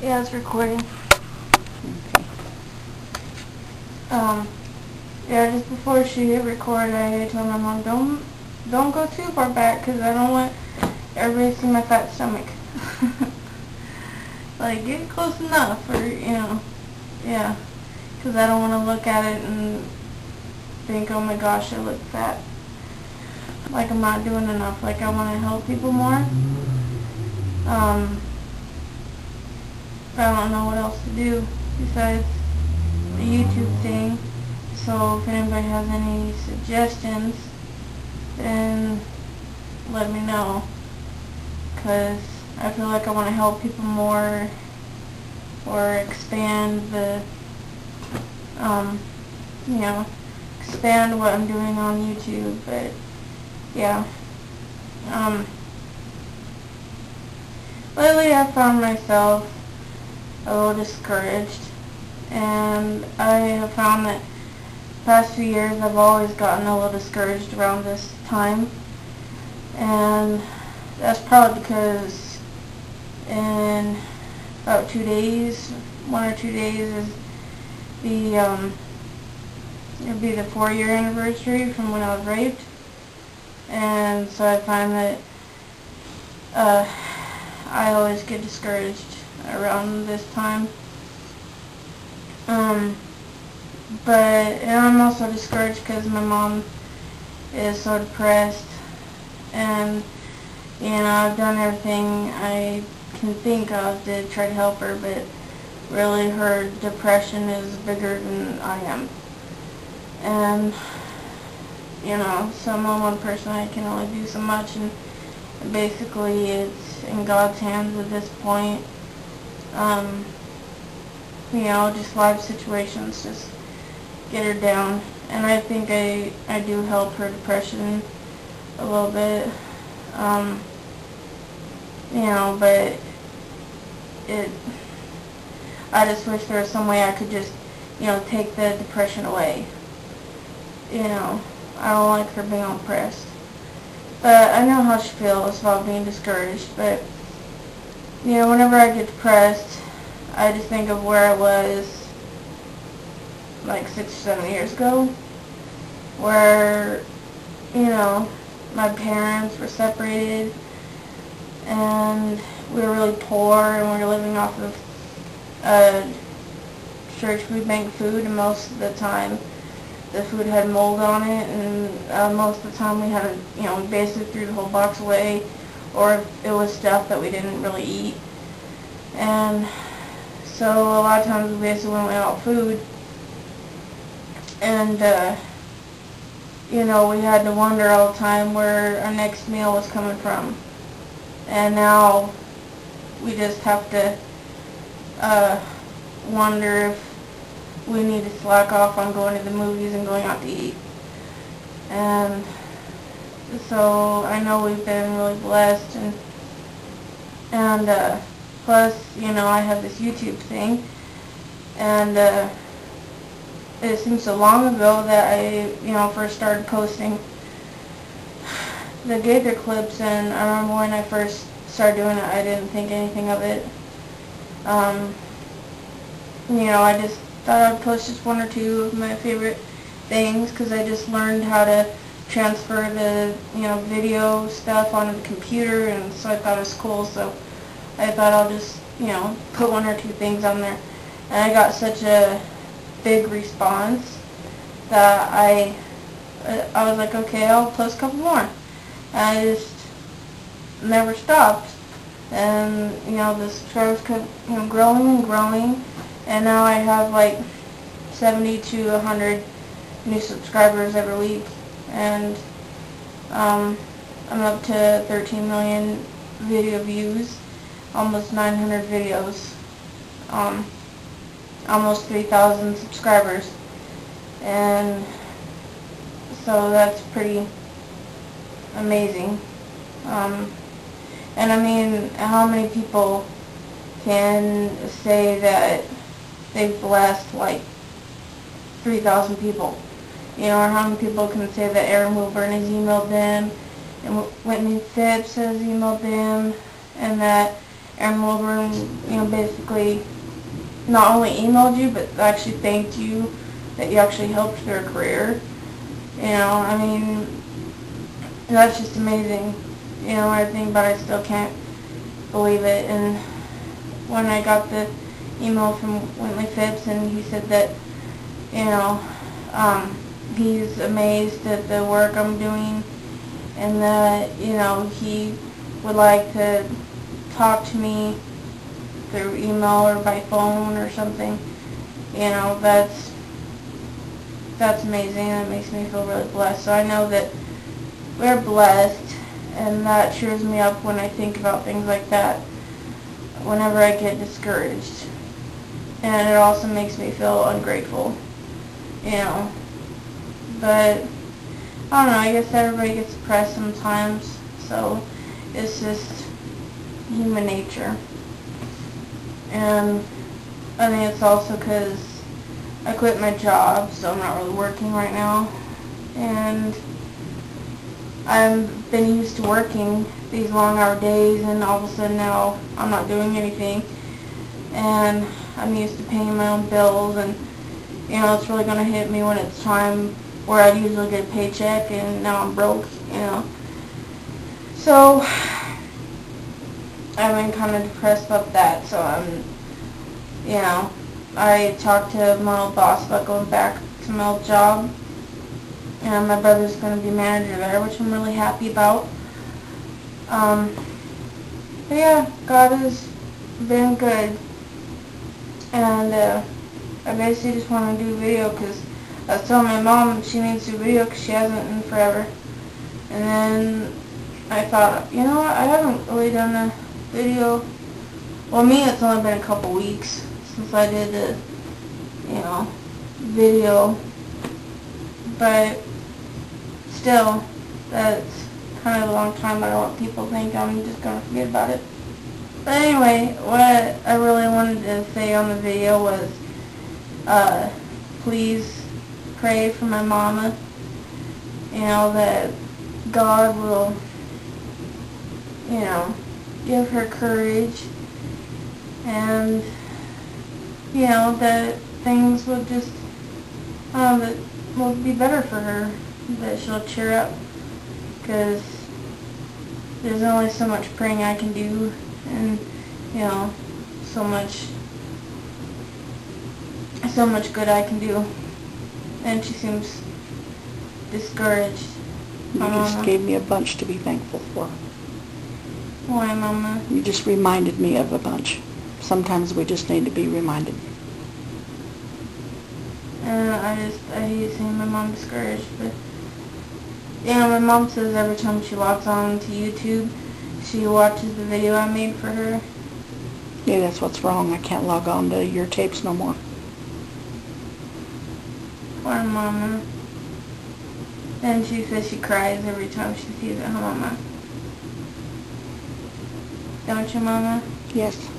Yeah, it's recording. Yeah, just before she hit record, I told my mom, don't go too far back, because I don't want everybody to see my fat stomach. Like, get close enough, or, yeah, because I don't want to look at it and think, oh my gosh, I look fat. Like, I'm not doing enough. Like, I want to help people more. I don't know what else to do besides the YouTube thing. So if anybody has any suggestions, then let me know. Because I feel like I want to help people more, or expand the, expand what I'm doing on YouTube. But yeah, lately I found myself a little discouraged, and I have found that the past few years I've always gotten a little discouraged around this time, and that's probably because in about 2 days, 1 or 2 days, is the it'll be the 4-year anniversary from when I was raped, and so I find that I always get discouraged around this time. But I'm also discouraged because my mom is so depressed, and I've done everything I can think of to try to help her, but really her depression is bigger than I am. And so I'm one person, I can only do so much, and basically it's in God's hands at this point. Just life situations just get her down, and I think I do help her depression a little bit, but I just wish there was some way I could just, take the depression away. I don't like her being oppressed, but I know how she feels about being discouraged. But whenever I get depressed, I just think of where I was like 6 or 7 years ago, where my parents were separated, and we were really poor, and we were living off of church food bank food, and most of the time the food had mold on it, and most of the time we had to, we basically threw the whole box away, or if it was stuff that we didn't really eat. And so a lot of times we basically went without food, and we had to wonder all the time where our next meal was coming from. And now we just have to wonder if we need to slack off on going to the movies and going out to eat. And so I know we've been really blessed, and plus, I have this YouTube thing, and it seems so long ago that I, first started posting the Gaither clips, and I remember when I first started doing it, I didn't think anything of it. I just thought I'd post just 1 or 2 of my favorite things, because I just learned how to transfer the, video stuff onto the computer, and so I thought it was cool, so I thought I'll just, put 1 or 2 things on there. And I got such a big response that I was like, okay, I'll post a couple more. And I just never stopped. And, the subscribers kept, growing and growing. And now I have like 70 to 100 new subscribers every week. And I'm up to 13 million video views, almost 900 videos, almost 3,000 subscribers. And so that's pretty amazing. And I mean, how many people can say that they've blessed like 3,000 people? Or how many people can say that Aaron Wilburn has emailed them, and Whitney Phipps has emailed them, and that Aaron Wilburn, basically not only emailed you, but actually thanked you that you actually helped their career. I mean, that's just amazing. When I think about it, I still can't believe it. And when I got the email from Wintley Phipps, and he said that, he's amazed at the work I'm doing, and that, he would like to talk to me through email or by phone or something. That's amazing. That makes me feel really blessed. So I know that we're blessed, and that cheers me up when I think about things like that, whenever I get discouraged. And it also makes me feel ungrateful, But, I don't know, I guess everybody gets depressed sometimes, so it's just human nature. And I think it's also because I quit my job, so I'm not really working right now. And I've been used to working these long hour days, and all of a sudden now I'm not doing anything. And I'm used to paying my own bills, and it's really going to hit me when it's time where I usually get a paycheck, and now I'm broke, So I've been kind of depressed about that, so I talked to my old boss about going back to my old job, and my brother's going to be manager there, which I'm really happy about. But yeah, God has been good, and I basically just want to do a video because I was telling my mom she needs to do a video because she hasn't in forever. And then I thought, you know what, I haven't really done a video. Well, me, it's only been a couple weeks since I did the, video. But still, that's kind of a long time. I don't want people to think I'm just going to forget about it. But anyway, what I really wanted to say on the video was, please pray for my mama, that God will, give her courage, and, that things will just, that will be better for her, that she'll cheer up, because there's only so much praying I can do, and, so much good I can do, and she seems discouraged. You just gave me a bunch to be thankful for. Why, Mama? You just reminded me of a bunch. Sometimes we just need to be reminded. I hate seeing my mom discouraged, but, my mom says every time she logs on to YouTube, she watches the video I made for her. Yeah, that's what's wrong. I can't log on to your tapes no more. Poor Mama. And she says she cries every time she sees it, huh, Mama? Don't you, Mama? Yes.